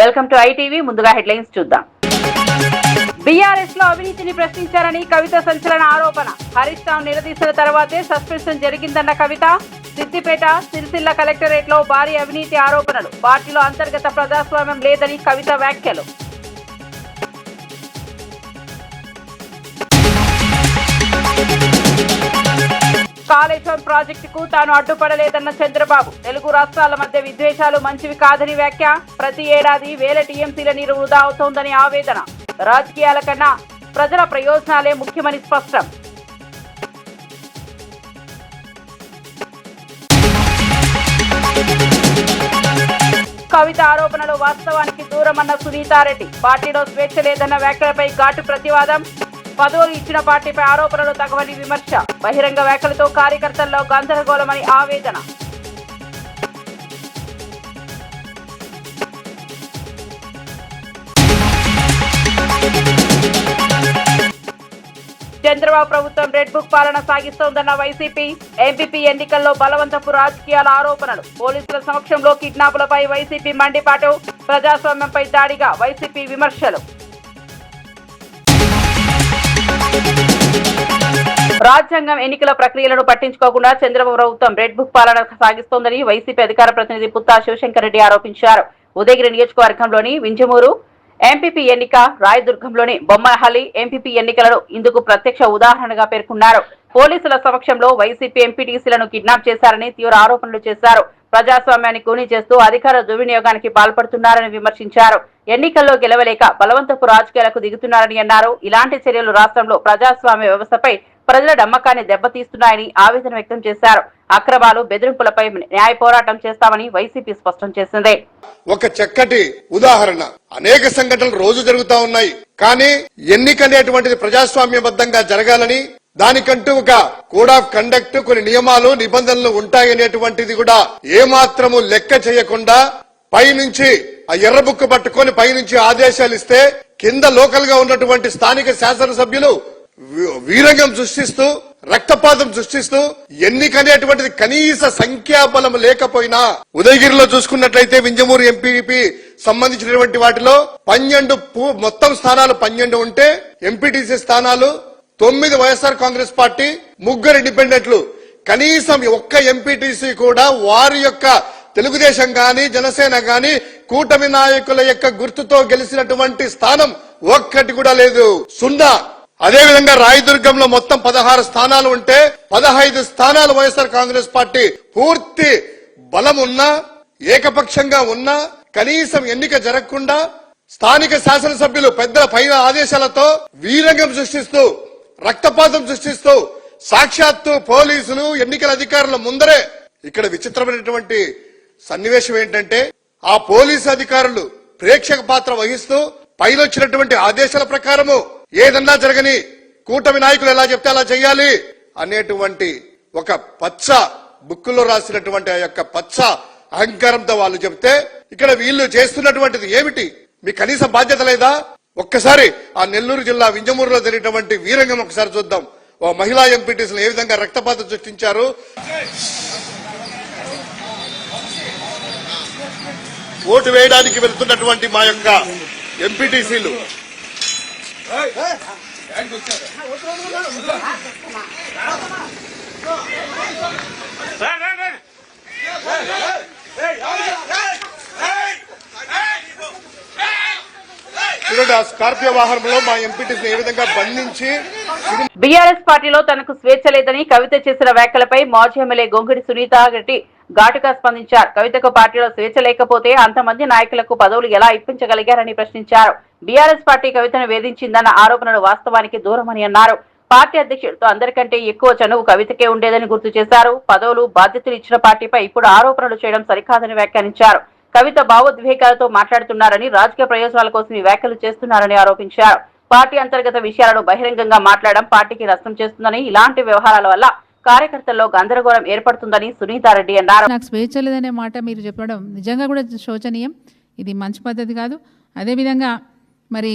Welcome to ITV. ముందుగా headlines చూద్దాం. BRS లో అవినీతిని ప్రశ్నించారని కవిత సంచలన ఆరోపణ. హరీష్ రావు నిలదీసిన తర్వాతే సస్పెన్షన్ జరిగిందన్న కవిత. సిద్దిపేట, సిరిసిల్ల కలెక్టరేట్ లో భారీ అవినీతి ఆరోపణలు. పార్టీలో అంతర్గత ప్రజాస్వామ్యం లేదని కవిత వ్యాఖ్యలు. కాళేశ్వరం ప్రాజెక్టుకు తాను అడ్డుపడలేదన్న చంద్రబాబు. తెలుగు రాష్ట్రాల మధ్య విద్వేషాలు మంచివి కాదని వ్యాఖ్య. ప్రతి ఏడాది వేల టీఎంసీల నీరు వృధా అవుతోందని ఆవేదన. రాజకీయాల కన్నా ప్రజల ప్రయోజనాలే ముఖ్యమని స్పష్టం. కవిత ఆరోపణలు వాస్తవానికి దూరమన్న సునీతారెడ్డి. పార్టీలో స్వేచ్ఛ లేదన్న వ్యాఖ్యలపై ఘాటు ప్రతివాదం. పదవులు ఇచ్చిన పార్టీపై ఆరోపణలు తగవని విమర్శ. బహిరంగ వ్యాఖ్యలతో కార్యకర్తల్లో గందరగోళమని ఆవేదన. చంద్రబాబు ప్రభుత్వం రెడ్ బుక్ పాలన సాగిస్తోందన్న వైసీపీ. ఎంపీపీ ఎన్నికల్లో బలవంతపు రాజకీయాల ఆరోపణలు. పోలీసుల సమక్షంలో కిడ్నాపులపై వైసీపీ మండిపాటు. ప్రజాస్వామ్యంపై దాడిగా వైసీపీ విమర్శలు. రాజ్యాంగం ఎన్నికల ప్రక్రియలను పట్టించుకోకుండా చంద్రబాబు ప్రభుత్వం రెడ్ బుక్ పాలన సాగిస్తోందని వైసీపీ అధికార ప్రతినిధి పుత్తా శివశంకర్ రెడ్డి ఆరోపించారు. ఉదయగిరి నియోజకవర్గంలోని వింజమూరు ఎంపీపీ ఎన్నిక, రాయదుర్గంలోని బొమ్మనహల్లి ఎంపీపీ ఎన్నికలను ఇందుకు ప్రత్యక్ష ఉదాహరణగా పేర్కొన్నారు. పోలీసుల సమక్షంలో వైసీపీ ఎంపీటీసీలను కిడ్నాప్ చేశారని తీవ్ర ఆరోపణలు చేశారు. ప్రజాస్వామ్యాన్ని కూనీ చేస్తూ అధికార దుర్వినియోగానికి పాల్పడుతున్నారని విమర్శించారు. ఎన్నికల్లో గెలవలేక బలవంతపు రాజకీయాలకు దిగుతున్నారని అన్నారు. ఇలాంటి చర్యలు రాష్ట్రంలో ప్రజాస్వామ్య వ్యవస్థపై ప్రజల నమ్మకాన్ని దెబ్బతీస్తున్నాయని ఆవేదన వ్యక్తం చేశారు. అక్రమాలు, బెదిరింపులపై న్యాయ పోరాటం చేస్తామని వైసీపీ స్పష్టం చేసింది. ఒక చక్కటి ఉదాహరణ. అనేక సంఘటనలు రోజు జరుగుతా ఉన్నాయి. కానీ ఎన్నిక అనేటువంటిది ప్రజాస్వామ్యబద్ధంగా జరగాలని, దానికంటూ ఒక కోడ్ ఆఫ్ కండక్ట్, కొన్ని నియమాలు, నిబంధనలు ఉంటాయనేటువంటిది కూడా ఏమాత్రము లెక్క చేయకుండా పైనుంచి ఆ ఎర్ర బుక్ పట్టుకొని పైనుంచి ఆదేశాలు ఇస్తే కింద లోకల్ గా ఉన్నటువంటి స్థానిక శాసనసభ్యులు వీరంగం సృష్టిస్తూ, రక్తపాతం సృష్టిస్తూ, ఎన్నికనేటువంటిది కనీస సంఖ్యాబలం లేకపోయినా, ఉదయగిరిలో చూసుకున్నట్లయితే వింజమూరు ఎంపీపీ సంబంధించినటువంటి వాటిలో 12 మొత్తం స్థానాలు 12 ఉంటే ఎంపీటీసీ స్థానాలు 9 వైఎస్ఆర్ కాంగ్రెస్ పార్టీ, 3 ఇండిపెండెంట్లు. కనీసం ఒక్క ఎంపీటీసీ కూడా వారి యొక్క తెలుగుదేశం గాని, జనసేన గాని, కూటమి నాయకుల యొక్క గుర్తుతో గెలిచినటువంటి స్థానం ఒక్కటి కూడా లేదు, సున్నా. అదేవిధంగా రాయదుర్గంలో మొత్తం 16 స్థానాలు ఉంటే 15 స్థానాలు వైఎస్ఆర్ కాంగ్రెస్ పార్టీ పూర్తి బలం ఉన్నా, ఏకపక్షంగా ఉన్నా, కనీసం ఎన్నిక జరగకుండా స్థానిక శాసనసభ్యులు పెద్దల పైన ఆదేశాలతో వీరంగం సృష్టిస్తూ, రక్తపాతం సృష్టిస్తూ, సాక్షాత్తు పోలీసులు, ఎన్నికల అధికారుల ముందరే. ఇక్కడ విచిత్రమైనటువంటి సన్నివేశం ఏంటంటే, ఆ పోలీసు అధికారులు ప్రేక్షక పాత్ర వహిస్తూ పైనొచ్చినటువంటి ఆదేశాల ప్రకారము ఏదన్నా జరగని, కూటమి నాయకులు ఎలా చెప్తే అలా చేయాలి అనేటువంటి ఒక పచ్చ బుక్కులో రాసినటువంటి ఆ యొక్క పచ్చ అహంకారంతో వాళ్ళు చెప్తే, ఇక్కడ వీళ్ళు చేస్తున్నటువంటిది ఏమిటి? మీ కనీస బాధ్యత లేదా? ఒక్కసారి ఆ నెల్లూరు జిల్లా వింజమూరులో జరిగినటువంటి వీరంగం ఒకసారి చూద్దాం. ఓ మహిళా ఎంపీటీసీలు ఏ విధంగా రక్తపాతం సృష్టించారు. ఓటు వేయడానికి వెళ్తున్నటువంటి మా యొక్క ఎంపీటీసీలు చూడండి, ఆ స్కార్పియో వాహనంలో మా ఎంపీటీసీని ఏ విధంగా బంధించి. బీఆర్ఎస్ పార్టీలో తనకు స్వేచ్ఛ లేదని కవిత చేసిన వ్యాఖ్యలపై మాజీ ఎమ్మెల్యే గొంగిడి సునీతారెడ్డి ఘాటుగా స్పందించారు. కవితకు పార్టీలో స్వేచ్ఛ లేకపోతే అంతమంది నాయకులకు పదవులు ఎలా ఇప్పించగలిగారని ప్రశ్నించారు. బీఆర్ఎస్ పార్టీ కవితను వేధించిందన్న ఆరోపణలు వాస్తవానికి దూరమని అన్నారు. పార్టీ అధ్యక్షుడితో అందరికంటే ఎక్కువ చనువు కవితకే ఉండేదని గుర్తు చేశారు. పదవులు, బాధ్యతలు ఇచ్చిన పార్టీపై ఇప్పుడు ఆరోపణలు చేయడం సరికాదని వ్యాఖ్యానించారు. కవిత భావోద్వేగాలతో మాట్లాడుతున్నారని, రాజకీయ ప్రయోజనాల కోసం ఈ వ్యాఖ్యలు చేస్తున్నారని ఆరోపించారు. పార్టీ అంతర్గత విషయాలను బహిరంగంగా మాట్లాడడం పార్టీకి నష్టం చేస్తుందని, ఇలాంటి వ్యవహారాల వల్ల కార్యకర్తల్లో గందరగోళం ఏర్పడుతుందని సునీతారెడ్డి అన్నారు. నాకు స్వేచ్ఛ లేదనే మాట మీరు చెప్పడం నిజంగా కూడా శోచనీయం. ఇది మంచి పద్ధతి కాదు. అదేవిధంగా మరి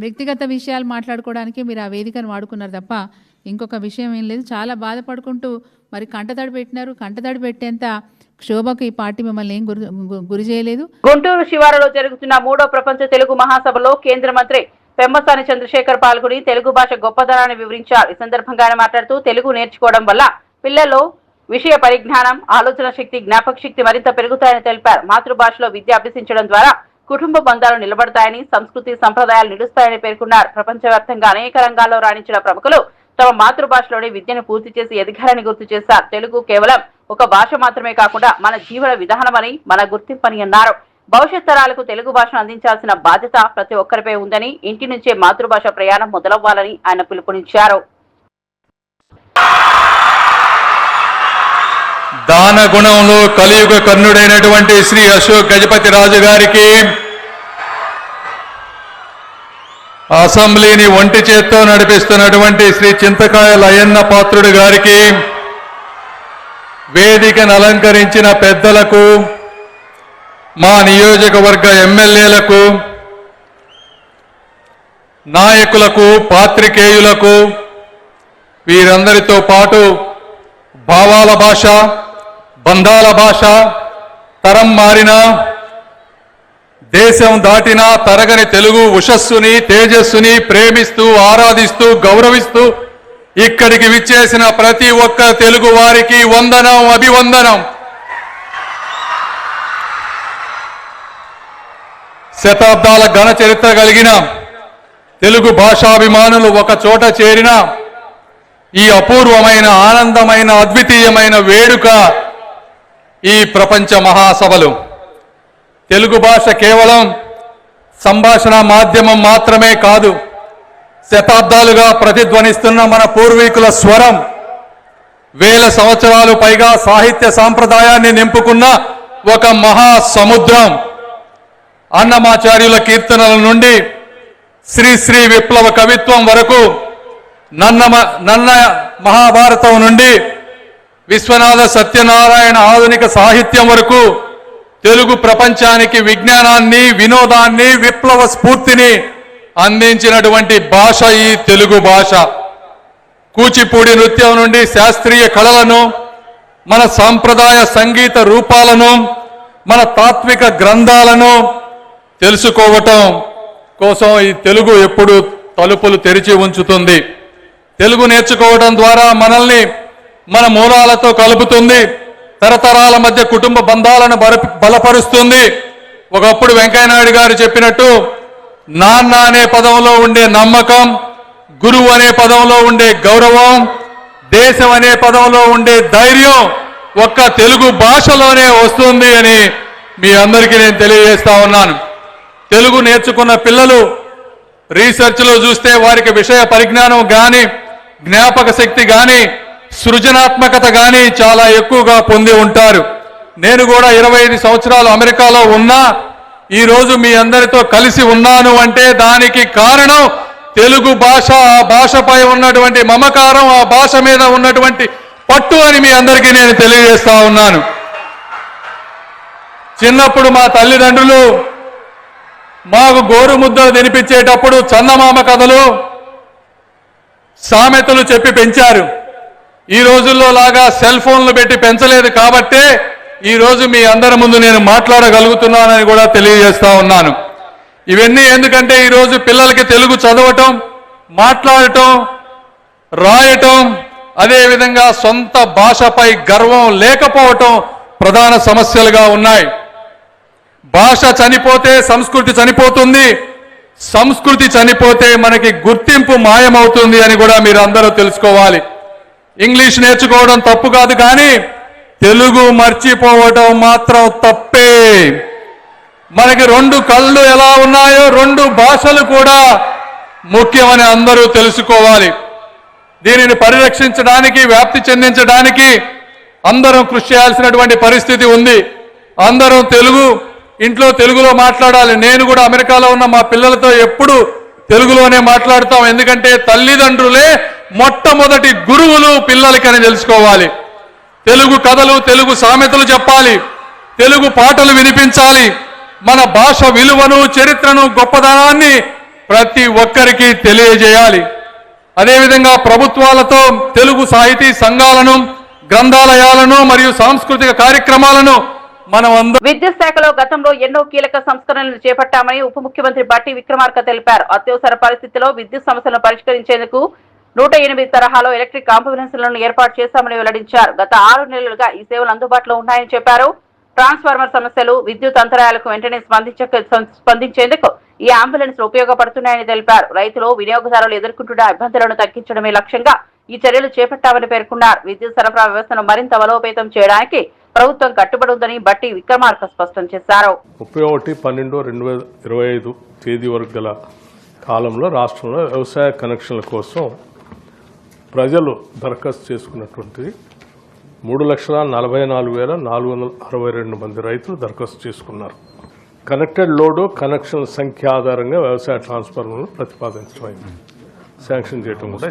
వ్యక్తిగత విషయాలు మాట్లాడుకోవడానికి మీరు ఆ వేదికను వాడుకున్నారు తప్ప ఇంకొక విషయం ఏం లేదు. చాలా బాధపడుకుంటూ మరి కంటతడి పెట్టినారు. కంటతడి పెట్టేంత క్షోభకు ఈ పార్టీ మిమ్మల్ని ఏం గురి చేయలేదు. గుంటూరు శివారులో జరుగుతున్న 3వ ప్రపంచ తెలుగు మహాసభలో కేంద్ర మంత్రి పెమ్మసాని చంద్రశేఖర్ పాల్గొని తెలుగు భాష గొప్పదనాన్ని వివరించారు. ఈ సందర్భంగా ఆయన మాట్లాడుతూ తెలుగు నేర్చుకోవడం వల్ల పిల్లల్లో విషయ పరిజ్ఞానం, ఆలోచన శక్తి, జ్ఞాపక శక్తి మరింత పెరుగుతాయని తెలిపారు. మాతృభాషలో విద్య అభ్యసించడం ద్వారా కుటుంబ బంధాలు నిలబడతాయని, సంస్కృతి సంప్రదాయాలు నిలుస్తాయని పేర్కొన్నారు. ప్రపంచవ్యాప్తంగా అనేక రంగాల్లో రాణించిన ప్రముఖులు తమ మాతృభాషలోని విద్యను పూర్తి చేసి ఎదిగారని గుర్తు చేశారు. తెలుగు కేవలం ఒక భాష మాత్రమే కాకుండా మన జీవన విధానమని, మన గుర్తింపని అన్నారు. భవిష్యత్ తరాలకు తెలుగు భాషను అందించాల్సిన బాధ్యత ప్రతి ఒక్కరిపై ఉందని, ఇంటి నుంచే మాతృభాష ప్రయాణం మొదలవ్వాలని ఆయన పిలుపునిచ్చారు. దాన గుణంలో కలియుగ కర్ణుడైనటువంటి శ్రీ అశోక్ గజపతి రాజు గారికి, అసెంబ్లీని ఒంటి చేత్తో నడిపిస్తున్నటువంటి శ్రీ చింతకాయ లయన్న పాత్రుడు గారికి, వేదికను అలంకరించిన పెద్దలకు, మా నియోజకవర్గ ఎమ్మెల్యేలకు, నాయకులకు, పాత్రికేయులకు, వీరందరితో పాటు భావాల భాష, బంధాల భాష, తరం మారినా దేశం దాటినా తరగని తెలుగు ఉషస్సుని, తేజస్సుని ప్రేమిస్తూ, ఆరాధిస్తూ, గౌరవిస్తూ ఇక్కడికి విచ్చేసిన ప్రతి ఒక్క తెలుగు వారికి వందనం, అభివందనం. శతాబ్దాల ఘన చరిత్ర కలిగిన తెలుగు భాషాభిమానులు ఒక చోట చేరిన ఈ అపూర్వమైన, ఆనందమైన, అద్వితీయమైన వేడుక ఈ ప్రపంచ మహాసభలు. తెలుగు భాష కేవలం సంభాషణ మాధ్యమం మాత్రమే కాదు, శతాబ్దాలుగా ప్రతిధ్వనిస్తున్న మన పూర్వీకుల స్వరం, వేల సంవత్సరాలు పైగా సాహిత్య సాంప్రదాయాన్ని నింపుకున్న ఒక మహాసముద్రం. అన్నమాచార్యుల కీర్తనల నుండి శ్రీ విప్లవ కవిత్వం వరకు, నన్న మహాభారతం నుండి విశ్వనాథ సత్యనారాయణ ఆధునిక సాహిత్యం వరకు తెలుగు ప్రపంచానికి విజ్ఞానాన్ని, వినోదాన్ని, విప్లవ స్ఫూర్తిని అందించినటువంటి భాష ఈ తెలుగు భాష. కూచిపూడి నృత్యం నుండి శాస్త్రీయ కళలను, మన సాంప్రదాయ సంగీత రూపాలను, మన తాత్విక గ్రంథాలను తెలుసుకోవటం కోసం ఈ తెలుగు ఎప్పుడు తలుపులు తెరిచి ఉంచుతుంది. తెలుగు నేర్చుకోవడం ద్వారా మనల్ని మన మూలాలతో కలుపుతుంది, తరతరాల మధ్య కుటుంబ బంధాలను బలపరుస్తుంది. ఒకప్పుడు వెంకయ్యనాయుడు గారు చెప్పినట్టు, నాన్న అనే పదంలో ఉండే నమ్మకం, గురువు అనే పదంలో ఉండే గౌరవం, దేశం అనే పదంలో ఉండే ధైర్యం ఒక్క తెలుగు భాషలోనే వస్తుంది అని మీ అందరికీ నేను తెలియజేస్తా ఉన్నాను. తెలుగు నేర్చుకున్న పిల్లలు రీసెర్చ్లో చూస్తే వారికి విషయ పరిజ్ఞానం కానీ, జ్ఞాపక శక్తి కానీ, సృజనాత్మకత కానీ చాలా ఎక్కువగా పొంది ఉంటారు. నేను కూడా 25 సంవత్సరాలు అమెరికాలో ఉన్నా ఈరోజు మీ అందరితో కలిసి ఉన్నాను అంటే దానికి కారణం తెలుగు భాష, ఆ భాషపై ఉన్నటువంటి మమకారం, ఆ భాష మీద ఉన్నటువంటి పట్టు అని మీ అందరికీ నేను తెలియజేస్తా ఉన్నాను. చిన్నప్పుడు మా తల్లిదండ్రులు మాకు గోరుముద్దలు తినిపించేటప్పుడు చందమామ కథలు, సామెతలు చెప్పి పెంచారు. ఈ రోజుల్లో లాగా సెల్ ఫోన్లు పెట్టి పెంచలేదు కాబట్టే ఈరోజు మీ అందరి ముందు నేను మాట్లాడగలుగుతున్నానని కూడా తెలియజేస్తా ఉన్నాను. ఇవన్నీ ఎందుకంటే ఈరోజు పిల్లలకి తెలుగు చదవటం, మాట్లాడటం, రాయటం, అదేవిధంగా సొంత భాషపై గర్వం లేకపోవటం ప్రధాన సమస్యలుగా ఉన్నాయి. భాష చనిపోతే సంస్కృతి చనిపోతుంది, సంస్కృతి చనిపోతే మనకి గుర్తింపు మాయమవుతుంది అని కూడా మీరు అందరూ తెలుసుకోవాలి. ఇంగ్లీష్ నేర్చుకోవడం తప్పు కాదు, కానీ తెలుగు మర్చిపోవడం మాత్రం తప్పే. మనకి 2 కళ్ళు ఎలా ఉన్నాయో 2 భాషలు కూడా ముఖ్యమని అందరూ తెలుసుకోవాలి. దీనిని పరిరక్షించడానికి, వ్యాప్తి చెందించడానికి అందరం కృషి చేయాల్సినటువంటి పరిస్థితి ఉంది. అందరం ఇంట్లో తెలుగులో మాట్లాడాలి. నేను కూడా అమెరికాలో ఉన్న మా పిల్లలతో ఎప్పుడు తెలుగులోనే మాట్లాడతాం. ఎందుకంటే తల్లిదండ్రులే మొట్టమొదటి గురువులు పిల్లలకని తెలుసుకోవాలి. తెలుగు కథలు, తెలుగు సామెతలు చెప్పాలి, తెలుగు పాటలు వినిపించాలి. మన భాష విలువను, చరిత్రను, గొప్పదనాన్ని ప్రతి ఒక్కరికి తెలియజేయాలి. అదేవిధంగా ప్రభుత్వాలతో తెలుగు సాహితీ సంఘాలను, గ్రంథాలయాలను మరియు సాంస్కృతిక కార్యక్రమాలను మనం విద్యుత్ శాఖలో గతంలో ఎన్నో కీలక సంస్కరణలు చేపట్టామని ఉప ముఖ్యమంత్రి బట్టి విక్రమార్క తెలిపారు. అత్యవసర పరిస్థితిలో విద్యుత్ సమస్యలను పరిష్కరించేందుకు 108 తరహాలో ఎలక్ట్రిక్ అంబులెన్స్లను ఏర్పాటు చేశామని వెల్లడించారు. గత 6 నెలలుగా ఈ సేవలు అందుబాటులో ఉన్నాయని చెప్పారు. ట్రాన్స్ఫార్మర్ సమస్యలు, విద్యుత్ అంతరాయాలకు వెంటనే స్పందించేందుకు ఈ అంబులెన్స్ ఉపయోగపడుతున్నాయని తెలిపారు. రైతులు, వినియోగదారులు ఎదుర్కొంటున్న ఇబ్బందులను తగ్గించడమే లక్ష్యంగా ఈ చర్యలు చేపట్టామని పేర్కొన్నారు. విద్యుత్ సరఫరా వ్యవస్థను మరింత బలోపేతం చేయడానికి ప్రభుత్వం కట్టుబడి ఉందని బట్టి విక్రమార్క స్పష్టం చేశారు. 31/12/2025 తేదీ వరకు గల కాలంలో రాష్ట్రంలో వ్యవసాయ కనెక్షన్ల కోసం ప్రజలు దరఖాస్తు చేసుకున్నటువంటిది 3,44,462 మంది రైతులు దరఖాస్తు చేసుకున్నారు. కనెక్టెడ్ లోడు కనెక్షన్ సంఖ్య ఆధారంగా వ్యవసాయ ట్రాన్స్ఫార్మర్లను ప్రతిపాదించడం శాంక్షన్ చేయడం కూడా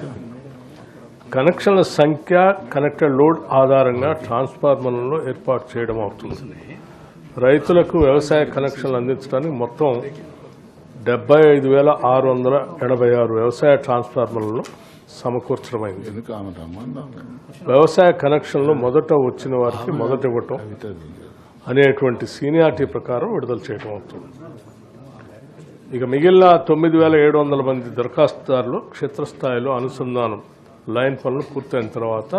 కనెక్షన్ల సంఖ్య కనెక్టెడ్ లోడ్ ఆధారంగా ట్రాన్స్ఫార్మర్లను ఏర్పాటు చేయడం అవుతుంది. రైతులకు వ్యవసాయ కనెక్షన్లు అందించడానికి మొత్తం 75,686 వ్యవసాయ ట్రాన్స్ఫార్మర్లను సమకూర్చడమైంది. వ్యవసాయ కనెక్షన్లు మొదట వచ్చిన వారికి మొదట ఇవ్వటం అనేటువంటి సీనియారిటీ ప్రకారం విడుదల చేయడం అవుతుంది. ఇక మిగిలిన 9,700 మంది దరఖాస్తుదారులు క్షేత్రస్థాయిలో అనుసంధానం లైన్ పనులు పూర్తయిన తర్వాత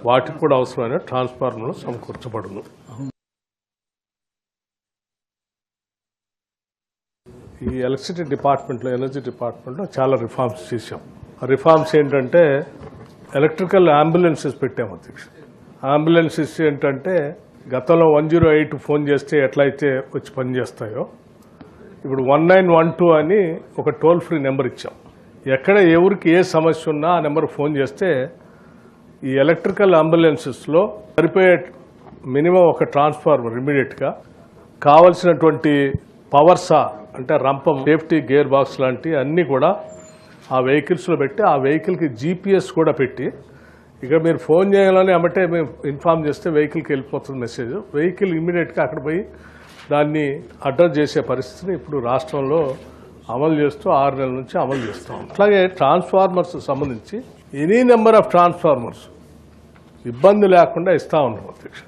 వాటికి కూడా అవసరమైన ట్రాన్స్ఫార్మర్లు సమకూర్చబడును. ఈ ఎలక్ట్రిసిటీ డిపార్ట్మెంట్లో, ఎనర్జీ డిపార్ట్మెంట్లో చాలా రిఫార్మ్స్ చేశాం. ఆ రిఫార్మ్స్ ఏంటంటే ఎలక్ట్రికల్ అంబులెన్సెస్ పెట్టాము అధ్యక్ష. అంబులెన్సెస్ ఏంటంటే గతంలో 108 ఫోన్ చేస్తే ఎట్లయితే వచ్చి పనిచేస్తాయో ఇప్పుడు 1912 అని ఒక టోల్ ఫ్రీ నెంబర్ ఇచ్చాం. ఎక్కడ ఎవరికి ఏ సమస్య ఉన్నా ఆ నెంబర్ ఫోన్ చేస్తే ఈ ఎలక్ట్రికల్ అంబులెన్సెస్లో సరిపోయే మినిమం ఒక ట్రాన్స్ఫార్మర్ ఇమీడియట్గా కావలసినటువంటి పవర్ సా అంటే రంపం, సేఫ్టీ గేర్ బాక్స్ లాంటి అన్నీ కూడా ఆ వెహికల్స్లో పెట్టి ఆ వెహికల్కి GPS కూడా పెట్టి ఇక మీరు ఫోన్ చేయాలని అమ్మటే మేము ఇన్ఫార్మ్ చేస్తే వెహికల్కి వెళ్ళిపోతుంది మెసేజ్. వెహికల్ ఇమీడియట్గా అక్కడ పోయి దాన్ని అడ్రస్ చేసే పరిస్థితిని ఇప్పుడు రాష్ట్రంలో అమలు చేస్తూ 6 నెలల నుంచి అమలు చేస్తాం. అట్లాగే ట్రాన్స్ఫార్మర్స్ సంబంధించి ఎనీ నెంబర్ ఆఫ్ ట్రాన్స్ఫార్మర్స్ ఇబ్బంది లేకుండా ఇస్తా ఉన్నాం అధ్యక్ష.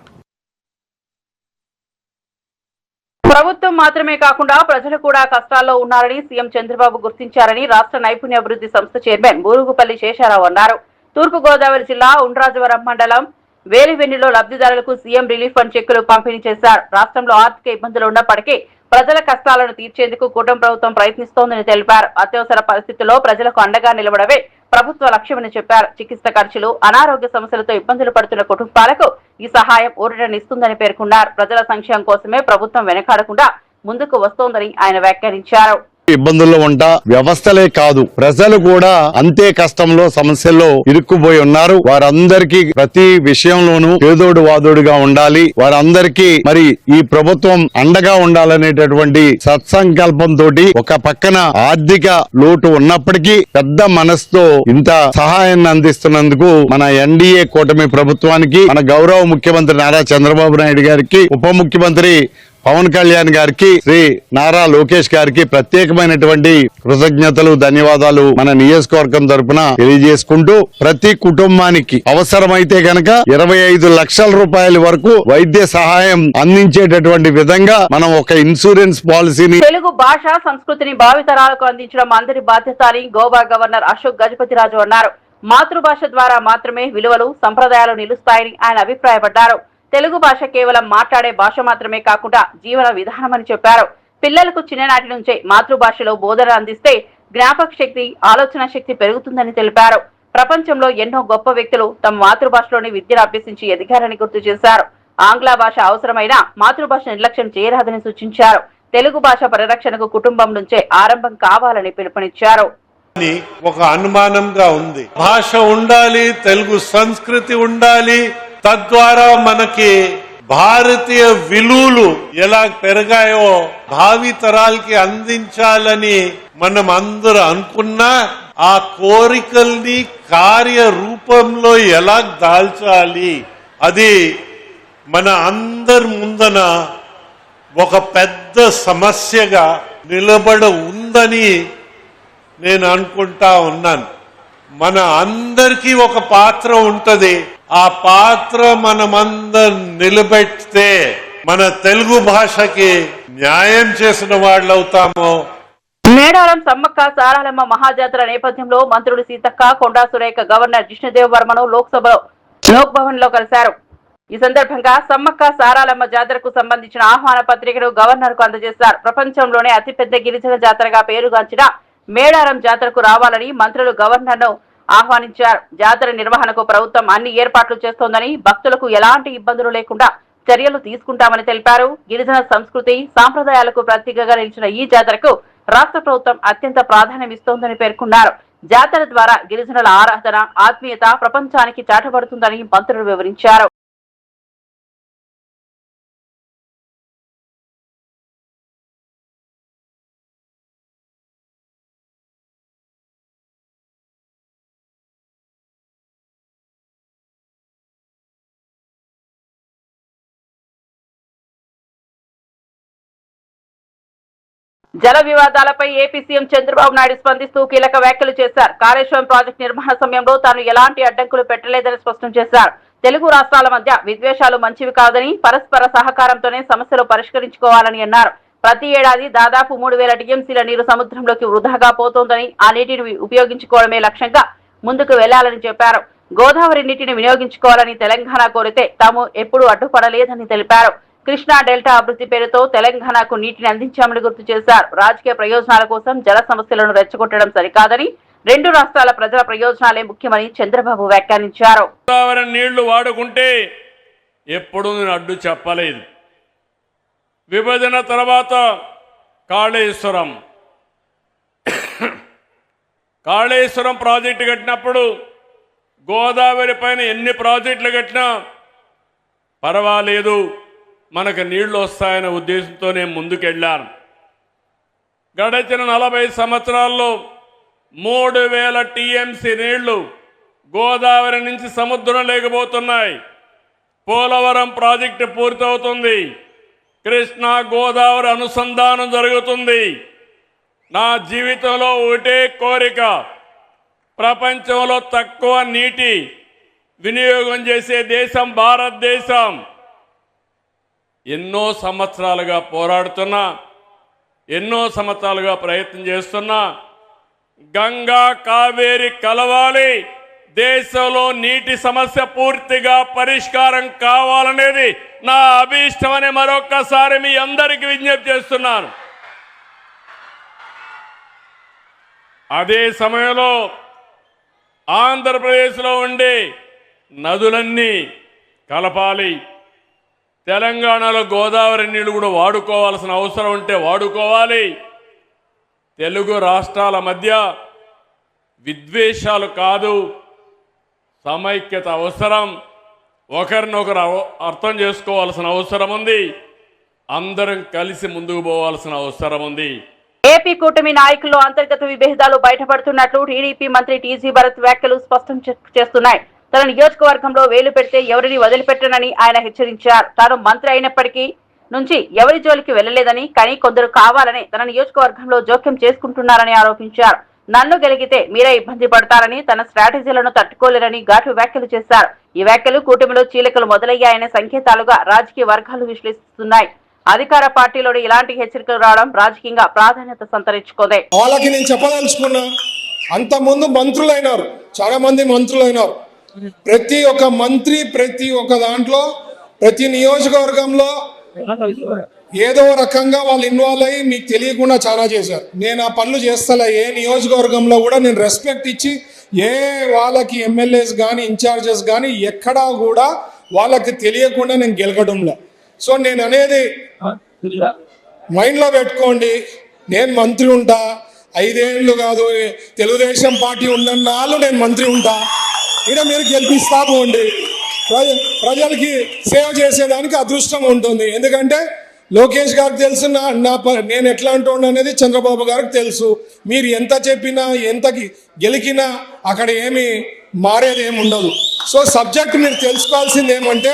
ప్రభుత్వం మాత్రమే కాకుండా ప్రజలు కూడా కష్టాల్లో ఉన్నారని సీఎం చంద్రబాబు గుర్తించారని రాష్ట్ర నైపుణ్య అభివృద్ధి సంస్థ చైర్మన్ బూరుగుపల్లి శేషారావు అన్నారు. తూర్పుగోదావరి జిల్లా ఉండ్రాజవరం మండలం వేలివెన్నిలో లబ్ధిదారులకు సీఎం రిలీఫ్ ఫండ్ చెక్కులు పంపిణీ చేశారు. రాష్ట్రంలో ఆర్థిక ఇబ్బందులు ఉన్నప్పటికీ ప్రజల కష్టాలను తీర్చేందుకు కూటమి ప్రభుత్వం ప్రయత్నిస్తోందని తెలిపారు. అత్యవసర పరిస్థితుల్లో ప్రజలకు అండగా నిలబడమే ప్రభుత్వ లక్ష్యమని చెప్పారు. చికిత్స ఖర్చులు, అనారోగ్య సమస్యలతో ఇబ్బందులు పడుతున్న కుటుంబాలకు ఈ సహాయం ఊరటనిస్తుందని పేర్కొన్నారు. ప్రజల సంక్షేమం కోసమే ప్రభుత్వం వెనకాడకుండా ముందుకు వస్తోందని ఆయన వ్యాఖ్యానించారు. ఇబ్బందుల్లో ఉంటా వ్యవస్థలే కాదు ప్రజలు కూడా అంతే కష్టంలో సమస్యల్లో ఇరుక్కుపోయి ఉన్నారు. వారందరికీ ప్రతి విషయంలోనూ ఏదోడు వాదోడుగా ఉండాలి. వారందరికీ మరి ఈ ప్రభుత్వం అండగా ఉండాలనేటటువంటి సత్సంకల్పంతో ఒక పక్కన ఆర్థిక లోటు ఉన్నప్పటికీ పెద్ద మనసుతో ఇంత సహాయాన్ని అందిస్తున్నందుకు మన ఎన్డీఏ కూటమి ప్రభుత్వానికి, మన గౌరవ ముఖ్యమంత్రి నారా చంద్రబాబు నాయుడు గారికి, ఉప ముఖ్యమంత్రి పవన్ కళ్యాణ్ గారికి, శ్రీ నారా లోకేష్ గారికి ప్రత్యేకమైనటువంటి కృతజ్ఞతలు, ధన్యవాదాలు మన నియోజకవర్గం తరఫున తెలియజేసుకుంటూ ప్రతి కుటుంబానికి అవసరమైతే గనక 25 లక్షల రూపాయల వరకు వైద్య సహాయం అందించేటటువంటి విధంగా మనం ఒక ఇన్సూరెన్స్ పాలసీని తెలుగు భాష సంస్కృతిని భావితరాలకు అందించడం అందరి బాధ్యత అని గోవా గవర్నర్ అశోక్ గజపతిరాజు అన్నారు. మాతృభాష ద్వారా మాత్రమే విలువలు, సంప్రదాయాలు నిలుస్తాయని ఆయన అభిప్రాయపడ్డారు. తెలుగు భాష కేవలం మాట్లాడే భాష మాత్రమే కాకుండా జీవన విధానమని చెప్పారు. పిల్లలకు చిన్ననాటి నుంచే మాతృభాషలో బోధన అందిస్తే జ్ఞాపక శక్తి, ఆలోచన శక్తి పెరుగుతుందని తెలిపారు. ప్రపంచంలో ఎన్నో గొప్ప వ్యక్తులు తమ మాతృభాషలోని విద్యను అభ్యసించి ఎదిగారని గుర్తు చేశారు. ఆంగ్ల భాష అవసరమైన మాతృభాష నిర్లక్ష్యం చేయరాదని సూచించారు. తెలుగు భాష పరిరక్షణకు కుటుంబం నుంచే ఆరంభం కావాలని పిలుపునిచ్చారు. ఒక అనుమానంగా ఉంది. భాష ఉండాలి, తెలుగు సంస్కృతి ఉండాలి, తద్వారా మనకి భారతీయ విలువలు ఎలా పెరిగాయో భావి తరాలకి అందించాలని మనం అందరూ అనుకున్నా ఆ కోరికల్ని కార్య రూపంలో ఎలా దాల్చాలి అది మన అందరి ముందన ఒక పెద్ద సమస్యగా నిలబడ ఉందని నేను అనుకుంటా ఉన్నాను. మన అందరికీ ఒక పాత్ర ఉంటది. ఆ పాత్ర మనమందరం నిలబెడితే మన తెలుగు భాషకి న్యాయం చేసిన వాళ్ళు అవుతాము. మేడారం సమ్మక్క సారాలమ్మ మహాజాతర నేపథ్యంలో మంత్రులు సీతక్క, కొండా సురేఖ గవర్నర్ జిష్ణుదేవ్ వర్మను లోక్ భవన్ లో కలిశారు. ఈ సందర్భంగా సమ్మక్క సారాలమ్మ జాతరకు సంబంధించిన ఆహ్వాన పత్రికను గవర్నర్ కు అందజేశారు. ప్రపంచంలోనే అతిపెద్ద గిరిజన జాతరగా పేరుగాంచిన మేడారం జాతరకు రావాలని మంత్రులు గవర్నర్ ను ఆహ్వానించారు. జాతర నిర్వహణకు ప్రభుత్వం అన్ని ఏర్పాట్లు చేస్తోందని, భక్తులకు ఎలాంటి ఇబ్బందులు లేకుండా చర్యలు తీసుకుంటామని తెలిపారు. గిరిజన సంస్కృతి సాంప్రదాయాలకు ప్రతీకగా నిలిచిన ఈ జాతరకు రాష్ట్ర ప్రభుత్వం అత్యంత ప్రాధాన్యమిస్తోందని పేర్కొన్నారు. జాతర ద్వారా గిరిజనుల ఆరాధన, ఆత్మీయత ప్రపంచానికి చాటబడుతుందని మంత్రులు వివరించారు. జల వివాదాలపై ఏపీ సీఎం చంద్రబాబు నాయుడు స్పందిస్తూ కీలక వ్యాఖ్యలు చేశారు. కాళేశ్వరం ప్రాజెక్టు నిర్మాణ సమయంలో తాను ఎలాంటి అడ్డంకులు పెట్టలేదని స్పష్టం చేశారు. తెలుగు రాష్ట్రాల మధ్య విద్వేషాలు మంచివి కాదని, పరస్పర సహకారంతోనే సమస్యలు పరిష్కరించుకోవాలని అన్నారు. ప్రతి ఏడాది దాదాపు 3000 టీఎంసీల నీరు సముద్రంలోకి వృధాగా పోతోందని, ఆ నీటిని ఉపయోగించుకోవడమే లక్ష్యంగా ముందుకు వెళ్లాలని చెప్పారు. గోదావరి నీటిని వినియోగించుకోవాలని తెలంగాణ కోరితే తాము ఎప్పుడూ అడ్డుపడలేదని తెలిపారు. కృష్ణా డెల్టా అభివృద్ధి పేరుతో తెలంగాణకు నీటిని అందించామని గుర్తు చేశారు. రాజకీయ ప్రయోజనాల కోసం జల సమస్యలను రెచ్చగొట్టడం సరికాదని, 2 రాష్ట్రాల ప్రజల ప్రయోజనాలే ముఖ్యమని చంద్రబాబు వ్యాఖ్యానించారు. గోదావరి నీళ్లు వాడుకుంటే ఎప్పుడు నేను అడ్డు చెప్పలేదు. విభజన తర్వాత కాళేశ్వరం ప్రాజెక్టు కట్టినప్పుడు గోదావరి పైన ఎన్ని ప్రాజెక్టులు కట్టినా పర్వాలేదు, మనకు నీళ్లు వస్తాయనే ఉద్దేశంతో నేను ముందుకెళ్ళాను. గడిచిన 40 సంవత్సరాల్లో 3000 టీఎంసీ నీళ్లు గోదావరి నుంచి సముద్రం లేకపోతున్నాయి. పోలవరం ప్రాజెక్టు పూర్తవుతుంది. కృష్ణా గోదావరి అనుసంధానం జరుగుతుంది. నా జీవితంలో ఒకటే కోరిక, ప్రపంచంలో తక్కువ నీటి వినియోగం చేసే దేశం భారతదేశం. ఎన్నో సంవత్సరాలుగా పోరాడుతున్నా, ఎన్నో సంవత్సరాలుగా ప్రయత్నం చేస్తున్నా, గంగా కావేరి కలవాలి, దేశంలో నీటి సమస్య పూర్తిగా పరిష్కారం కావాలనేది నా అభీష్టమని మరొక్కసారి మీ అందరికీ విజ్ఞప్తి చేస్తున్నాను. అదే సమయంలో ఆంధ్రప్రదేశ్లో ఉండే నదులన్నీ కలపాలి. తెలంగాణలో గోదావరి నీళ్లు కూడా వాడుకోవాల్సిన అవసరం ఉంటే వాడుకోవాలి. తెలుగు రాష్ట్రాల మధ్య విద్వేషాలు కాదు, సమైక్యత అవసరం. ఒకరినొకరు అర్థం చేసుకోవాల్సిన అవసరం ఉంది. అందరం కలిసి ముందుకు పోవాల్సిన అవసరం ఉంది. ఏపీ కూటమి నాయకుల్లో అంతర్గత విభేదాలు బయటపడుతున్నట్లు టీడీపీ మంత్రి టీజీ భరత్ వ్యాఖ్యలు స్పష్టం చేస్తున్నాయి. తన నియోజకవర్గంలో వేలు పెడితే ఎవరిని వదిలిపెట్టనని ఆయన హెచ్చరించారు. తాను మంత్రి అయినప్పటికీ నుంచి ఎవరి జోలికి వెళ్లలేదని, కానీ కొందరు కావాలని తన నియోజకవర్గంలో జోక్యం చేసుకుంటున్నారని ఆరోపించారు. నన్ను గెలిగితే మీరే ఇబ్బంది పడతారని, తన స్ట్రాటజీలను తట్టుకోలేరని ఘాటు వ్యాఖ్యలు చేశారు. ఈ వ్యాఖ్యలు కూటమిలో చీలికలు మొదలయ్యాయనే సంకేతాలుగా రాజకీయ వర్గాలు విశ్లేషిస్తున్నాయి. అధికార పార్టీలోని ఇలాంటి హెచ్చరికలు రావడం రాజకీయంగా ప్రాధాన్యత సంతరించుకుంది. వాళ్ళకి నేను చెప్పదలుచుకున్నా, అంత ముందు మంత్రులైనారు, చాలా మంది మంత్రులైనారు. ప్రతి ఒక్క మంత్రి ప్రతి ఒక్క దాంట్లో ప్రతి నియోజకవర్గంలో ఏదో రకంగా వాళ్ళు ఇన్వాల్వ్ అయ్యి మీకు తెలియకుండా చాలా చేశారు. నేను ఆ పనులు చేస్తలే. ఏ నియోజకవర్గంలో కూడా నేను రెస్పెక్ట్ ఇచ్చి ఏ వాళ్ళకి ఎమ్మెల్యేస్ కానీ ఇన్ఛార్జెస్ కానీ ఎక్కడా కూడా వాళ్ళకి తెలియకుండా నేను గెలకడంలే. సో నేను అనేది మైండ్లో పెట్టుకోండి, నేను మంత్రి ఉంటా 5 ఏళ్ళు కాదు, తెలుగుదేశం పార్టీ ఉన్నన్నాళ్ళు నేను మంత్రి ఉంటా. ఇక్కడ మీరు గెలిపిస్తా పోండి. ప్రజలకి సేవ చేసేదానికి అదృష్టం ఉంటుంది. ఎందుకంటే లోకేష్ గారికి తెలుసు నేను ఎట్లా అంటుండ అనేది చంద్రబాబు గారికి తెలుసు. మీరు ఎంత చెప్పినా ఎంతకి గెలికినా అక్కడ ఏమి మారేది ఏమి ఉండదు. సో సబ్జెక్ట్ మీరు తెలుసుకోవాల్సింది ఏమంటే,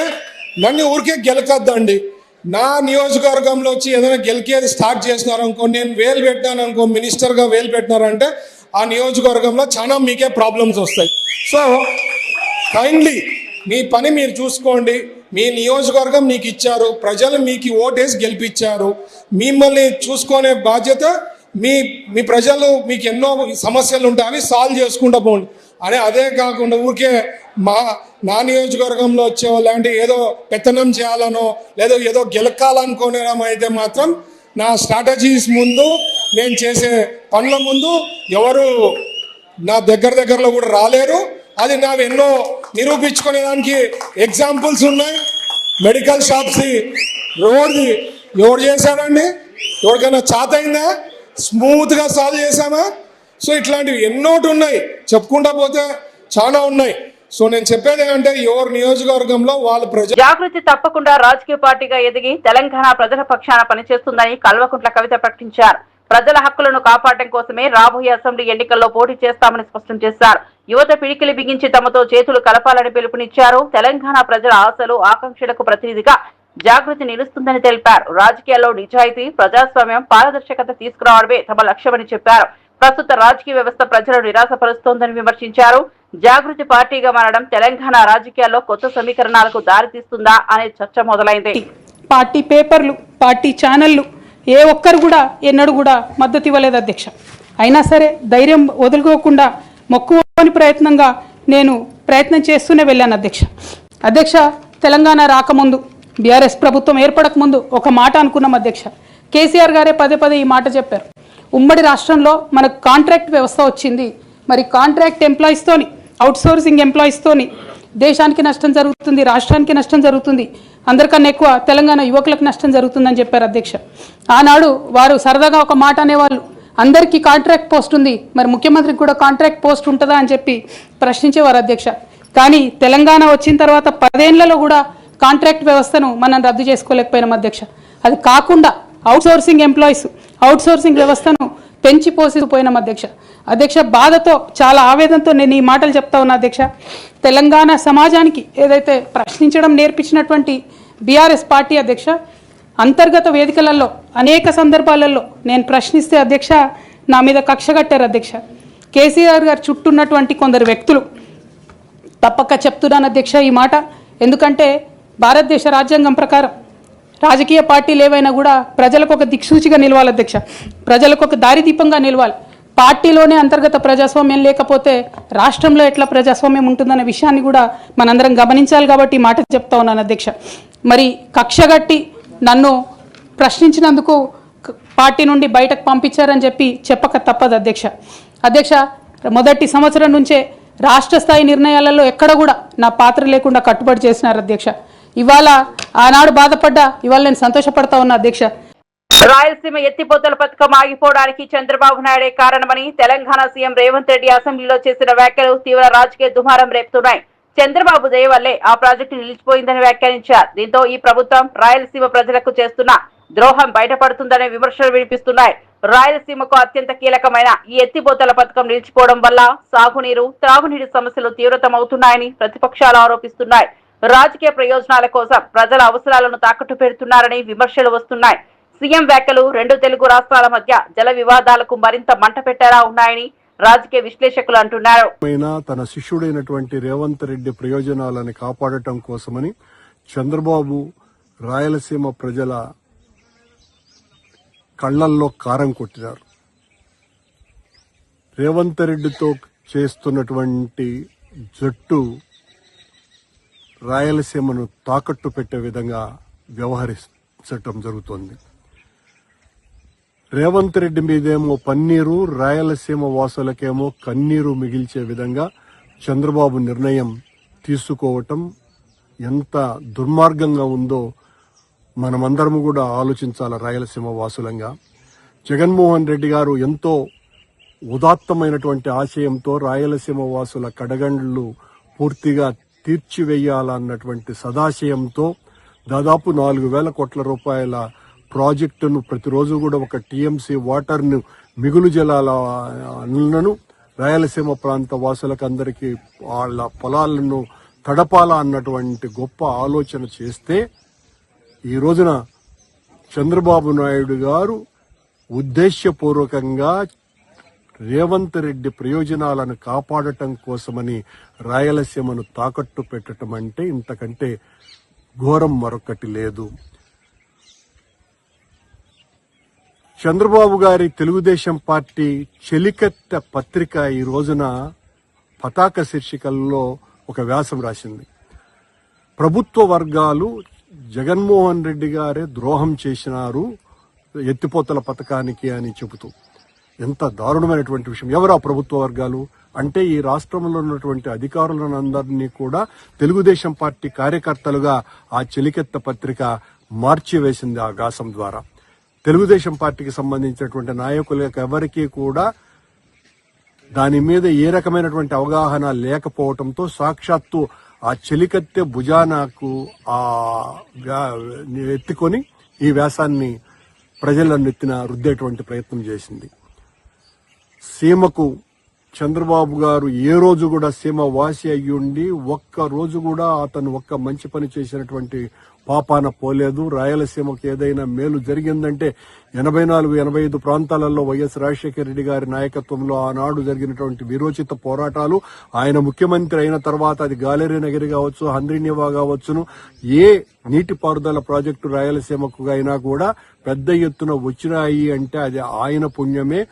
నన్ను ఊరికే గెలకద్దండి. నా నియోజకవర్గంలో వచ్చి ఏదైనా గెలికేది స్టార్ట్ చేసినారనుకో, నేను వేలు పెట్టినాననుకో, మినిస్టర్గా వేలు పెట్టినారంటే ఆ నియోజకవర్గంలో చాలా మీకే ప్రాబ్లమ్స్ వస్తాయి. సో కైండ్లీ మీ పని మీరు చూసుకోండి. మీ నియోజకవర్గం మీకు ఇచ్చారు, ప్రజలు మీకు ఓటేసి గెలిపించారు. మిమ్మల్ని చూసుకునే బాధ్యత మీ ప్రజలు, మీకు ఎన్నో సమస్యలు ఉంటాయి, అవి సాల్వ్ చేసుకుంటూ పోండి అని. అదే కాకుండా ఊరికే నా నియోజకవర్గంలో వచ్చే లాంటి ఏదో పెత్తనం చేయాలనో లేదా ఏదో గెలకాలనుకోవడం అయితే మాత్రం నా స్ట్రాటజీస్ ముందు, నేను చేసే పనుల ముందు ఎవరు నా దగ్గరలో కూడా రాలేరు. అది నా ఎన్నో నిరూపించుకునేదానికి ఎగ్జాంపుల్స్ ఉన్నాయి. మెడికల్ షాప్స్ రోడ్ది ఎవరు చేశాడండి? ఎవరికైనా చాత అయిందా? స్మూత్గా సాల్వ్ చేశామా? సో ఇట్లాంటివి ఎన్నోటి ఉన్నాయి, చెప్పుకుంటా పోతే చాలా ఉన్నాయి. సో నేను చెప్పేది ఏంటంటే ఎవరి నియోజకవర్గంలో వాళ్ళ జాగృతి తప్పకుండా రాజకీయ పార్టీగా ఎదిగి తెలంగాణ ప్రజల పక్షాన పనిచేస్తుందని కల్వకుంట్ల కవిత ప్రకటించారు. ప్రజల హక్కులను కాపాడటం కోసమే రాబోయే అసెంబ్లీ ఎన్నికల్లో పోటీ చేస్తామని స్పష్టం చేశారు. యువత పిడికిలి బిగించి తమతో చేతులు కలపాలని పిలుపునిచ్చారు. తెలంగాణ ప్రజల ఆశలు ఆకాంక్షలకు ప్రతినిధిగా జాగృతి నిలుస్తుందని తెలిపారు. రాజకీయాల్లో నిజాయితీ, ప్రజాస్వామ్యం, పారదర్శకత తీసుకురావడమే తమ లక్ష్యమని చెప్పారు. ప్రస్తుత రాజకీయ వ్యవస్థ ప్రజలను నిరాశపరుస్తోందని విమర్శించారు. జాగృతి పార్టీగా మారడం తెలంగాణ రాజకీయాల్లో కొత్త సమీకరణాలకు దారితీస్తుందా అనే చర్చ మొదలైంది. పార్టీ పేపర్లు, పార్టీ ఛానళ్లు ఏ ఒక్కరు కూడా ఎన్నడూ కూడా మద్దతు ఇవ్వలేదు అధ్యక్ష. అయినా సరే ధైర్యం వదులుకోకుండా మొక్కువని ప్రయత్నంగా నేను ప్రయత్నం చేస్తూనే వెళ్ళాను అధ్యక్ష. తెలంగాణ రాకముందు, బీఆర్ఎస్ ప్రభుత్వం ఏర్పడక ముందు ఒక మాట అనుకున్నాం అధ్యక్ష. కేసీఆర్ గారే పదే ఈ మాట చెప్పారు. ఉమ్మడి రాష్ట్రంలో మనకు కాంట్రాక్ట్ వ్యవస్థ వచ్చింది, మరి కాంట్రాక్ట్ ఎంప్లాయీస్తోని, అవుట్సోర్సింగ్ ఎంప్లాయీస్తోని దేశానికి నష్టం జరుగుతుంది, రాష్ట్రానికి నష్టం జరుగుతుంది, అందరికన్నా ఎక్కువ తెలంగాణ యువకులకు నష్టం జరుగుతుందని చెప్పారు అధ్యక్ష. ఆనాడు వారు సరదాగా ఒక మాట అనేవాళ్ళు, అందరికీ కాంట్రాక్ట్ పోస్ట్ ఉంది, మరి ముఖ్యమంత్రికి కూడా కాంట్రాక్ట్ పోస్ట్ ఉంటుందా అని చెప్పి ప్రశ్నించేవారు అధ్యక్ష. కానీ తెలంగాణ వచ్చిన తర్వాత 10 ఏళ్లలో కూడా కాంట్రాక్ట్ వ్యవస్థను మనం రద్దు చేసుకోలేకపోయినాం అధ్యక్ష. అది కాకుండా అవుట్సోర్సింగ్ ఎంప్లాయీస్, అవుట్సోర్సింగ్ వ్యవస్థను పెంచి పోసిపోయినాం అధ్యక్ష. బాధతో, చాలా ఆవేదనతో నేను ఈ మాటలు చెప్తా ఉన్నా అధ్యక్ష. తెలంగాణ సమాజానికి ఏదైతే ప్రశ్నించడం నేర్పించినటువంటి బీఆర్ఎస్ పార్టీ అధ్యక్ష, అంతర్గత వేదికలలో అనేక సందర్భాలలో నేను ప్రశ్నిస్తే అధ్యక్ష నా మీద కక్ష కట్టారు అధ్యక్ష. కేసీఆర్ గారు చుట్టూ ఉన్నటువంటి కొందరు వ్యక్తులు, తప్పక చెప్తున్నాను అధ్యక్ష ఈ మాట, ఎందుకంటే భారతదేశ రాజ్యాంగం ప్రకారం రాజకీయ పార్టీలు ఏవైనా కూడా ప్రజలకు ఒక దిక్సూచిగా నిలవాలి అధ్యక్ష, ప్రజలకు ఒక దారిదీపంగా నిలవాలి. పార్టీలోనే అంతర్గత ప్రజాస్వామ్యం లేకపోతే రాష్ట్రంలో ఎట్లా ప్రజాస్వామ్యం ఉంటుందనే విషయాన్ని కూడా మనందరం గమనించాలి. కాబట్టి ఈ మాట చెప్తా ఉన్నాను అధ్యక్ష. మరి కక్షగట్టి నన్ను ప్రశ్నించినందుకు పార్టీ నుండి బయటకు పంపించారని చెప్పక తప్పదు అధ్యక్ష. మొదటి సంవత్సరం నుంచే రాష్ట్ర స్థాయి నిర్ణయాలలో ఎక్కడ కూడా నా పాత్ర లేకుండా కట్టుబడి చేసినారు అధ్యక్ష. ఇవాళ ఆనాడు బాధపడ్డా, ఇవాళ నేను సంతోషపడతా ఉన్నా అధ్యక్ష. రాయలసీమ ఎత్తిపోతల పథకం ఆగిపోవడానికి చంద్రబాబు నాయుడే కారణమని తెలంగాణ సీఎం రేవంత్ రెడ్డి అసెంబ్లీలో చేసిన వ్యాఖ్యలు తీవ్ర రాజకీయ దుమారం రేపుతున్నాయి. చంద్రబాబు దయ వల్లే ఆ ప్రాజెక్టు నిలిచిపోయిందని వ్యాఖ్యానించారు. దీంతో ఈ ప్రభుత్వం రాయలసీమ ప్రజలకు చేస్తున్న ద్రోహం బయటపడుతుందనే విమర్శలు వినిపిస్తున్నాయి. రాయలసీమకు అత్యంత కీలకమైన ఈ ఎత్తిపోతల పథకం నిలిచిపోవడం వల్ల సాగునీరు, త్రాగునీటి సమస్యలు తీవ్రతమవుతున్నాయని ప్రతిపక్షాలు ఆరోపిస్తున్నాయి. రాజకీయ ప్రయోజనాల కోసం ప్రజల అవసరాలను తాకట్టు పెడుతున్నారని విమర్శలు వస్తున్నాయి. సీఎం వ్యాఖ్యలు 2 తెలుగు రాష్ట్రాల మధ్య జల వివాదాలకు మరింత మంట పెట్టేలా ఉన్నాయని రాజకీయ విశ్లేషకులు అంటున్నారు. తన శిష్యుడైనటువంటి రేవంత్ రెడ్డి ప్రయోజనాలను కాపాడటం కోసమని చంద్రబాబు రాయలసీమ ప్రజల కళ్లల్లో కారం కొట్టినారు. రేవంత్ రెడ్డితో చేస్తున్నటువంటి జట్టు రాయలసీమను తాకట్టు పెట్టే విధంగా వ్యవహరించటం జరుగుతోంది. రేవంత్ రెడ్డి మీదేమో పన్నీరు, రాయలసీమ వాసులకేమో కన్నీరు మిగిల్చే విధంగా చంద్రబాబు నిర్ణయం తీసుకోవటం ఎంత దుర్మార్గంగా ఉందో మనమందరం కూడా ఆలోచించాలి. రాయలసీమ వాసులంగా జగన్మోహన్ రెడ్డి గారు ఎంతో ఉదాత్తమైనటువంటి ఆశయంతో రాయలసీమ వాసుల కడగండ్లు పూర్తిగా తీర్చివేయాలన్నటువంటి సదాశయంతో దాదాపు 4,000 కోట్ల రూపాయల ప్రాజెక్టును ప్రతిరోజు కూడా ఒక టీఎంసీ వాటర్ను, మిగులు జలాలను రాయలసీమ ప్రాంత వాసులకు అందరికీ వాళ్ళ పొలాలను తడపాలా అన్నటువంటి గొప్ప ఆలోచన చేస్తే ఈ రోజున చంద్రబాబు నాయుడు గారు ఉద్దేశ్యపూర్వకంగా రేవంత్ రెడ్డి ప్రయోజనాలను కాపాడటం కోసమని రాయలసీమను తాకట్టు పెట్టడం అంటే ఇంతకంటే ఘోరం మరొకటి లేదు. చంద్రబాబు గారి తెలుగుదేశం పార్టీ చెలికత్త పత్రిక ఈ రోజున పతాక శీర్షికల్లో ఒక వ్యాసం రాసింది. ప్రభుత్వ వర్గాలు జగన్మోహన్ రెడ్డి గారే ద్రోహం చేసినారు ఎత్తిపోతల పథకానికి అని చెబుతూ. ఎంత దారుణమైనటువంటి విషయం. ఎవరు ఆ ప్రభుత్వ వర్గాలు అంటే ఈ రాష్ట్రంలో ఉన్నటువంటి అధికారులందరినీ కూడా తెలుగుదేశం పార్టీ కార్యకర్తలుగా ఆ చెలికెత్త పత్రిక మార్చివేసింది ఆ వ్యాసం ద్వారా. తెలుగుదేశం పార్టీకి సంబంధించినటువంటి నాయకులకు ఎవరికీ కూడా దాని మీద ఏ రకమైనటువంటి అవగాహన లేకపోవడంతో సాక్షాత్తు ఆ చెలికత్తె భుజానకు ఎత్తుకొని ఈ వ్యాసాన్ని ప్రజలను ఎత్తిన రుద్దేటువంటి ప్రయత్నం చేసింది. సీమకు చంద్రబాబు గారు ఏ రోజు కూడా సీమ వాసి అయ్యుండి ఒక్క రోజు కూడా అతను ఒక్క మంచి పని చేసినటువంటి పాపాన పోలేదు. రాయలసీమకు ఏదైనా మేలు జరిగిందంటే 84-85 ప్రాంతాలలో వైఎస్ రాజశేఖర రెడ్డి గారి నాయకత్వంలో ఆనాడు జరిగినటువంటి వీరోచిత పోరాటాలు, ఆయన ముఖ్యమంత్రి అయిన తర్వాత అది గాలేరి నగరి కావచ్చు, హంద్రీనివా కావచ్చును, ఏ నీటిపారుదల ప్రాజెక్టు రాయలసీమకు అయినా కూడా పెద్ద ఎత్తున వచ్చినాయి అంటే అది ఆయన పుణ్యమే.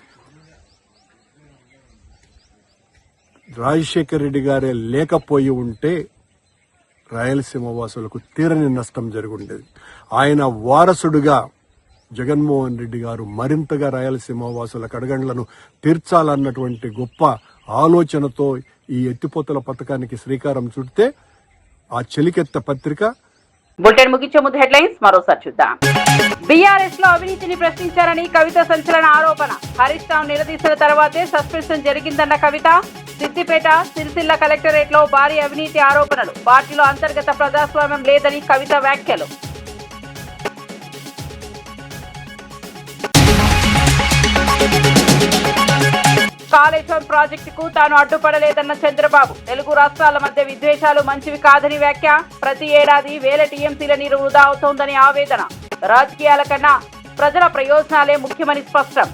రాజశేఖర రెడ్డి గారే లేకపోయి ఉంటే రాయలసీమ వాసులకు తీరని నష్టం జరుగుండేది. ఆయన వారసుడుగా జగన్మోహన్ రెడ్డి గారు మరింతగా రాయలసీమ వాసుల కడగండ్లను తీర్చాలన్నటువంటి గొప్ప ఆలోచనతో ఈ ఎత్తిపోతల పథకానికి శ్రీకారం చుడితే ఆ చెలికెత్త పత్రిక. బులెటిన్ ముగించే ముందు హెడ్లైన్స్ మరోసారి చూద్దాం. బీఆర్ఎస్ లో అవినీతిని ప్రశ్నించారని కవిత సంచలన ఆరోపణ. హరీష్ రావు నిలదీసిన తర్వాతే సస్పెన్షన్ జరిగిందన్న కవిత. సిద్దిపేట, సిరిసిల్ల కలెక్టరేట్ లో భారీ అవినీతి ఆరోపణలు. పార్టీలో అంతర్గత ప్రజాస్వామ్యం లేదని కవిత వ్యాఖ్యలు. కాళేశ్వరం ప్రాజెక్టుకు తాను అడ్డుపడలేదన్న చంద్రబాబు. తెలుగు రాష్ట్రాల మధ్య విద్వేషాలు మంచివి కాదని వ్యాఖ్య. ప్రతి ఏడాది వేల టీఎంసీల నీరు వృధా అవుతోందని ఆవేదన. రాజకీయాల కన్నా ప్రజల ప్రయోజనాలే ముఖ్యమని స్పష్టం.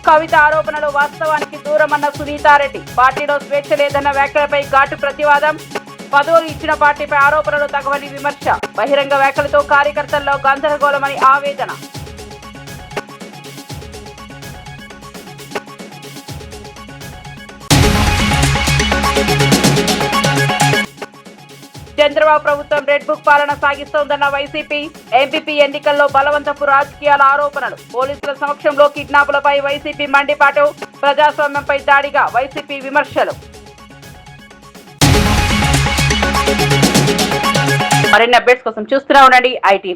కవిత ఆరోపణలు వాస్తవానికి దూరమన్న సునీతారెడ్డి. పార్టీలో స్వేచ్ఛ లేదన్న వ్యాఖ్యలపై ఘాటు ప్రతివాదం. పదవులు ఇచ్చిన పార్టీపై ఆరోపణలు తగవని విమర్శ. బహిరంగ వ్యాఖ్యలతో కార్యకర్తల్లో గందరగోళమని ఆవేదన. చంద్రబాబు ప్రభుత్వం రెడ్ బుక్ పాలన సాగిస్తోందన్న వైసీపీ. ఎంపీపీ ఎన్నికల్లో బలవంతపు రాజకీయాల ఆరోపణలు. పోలీసుల సమక్షంలో కిడ్నాపులపై వైసీపీ మండిపాటు. ప్రజాస్వామ్యంపై దాడిగా వైసీపీ విమర్శలు. మరిన్ని అప్డేట్స్ కోసం చూస్తూనే ఉండండి ITV.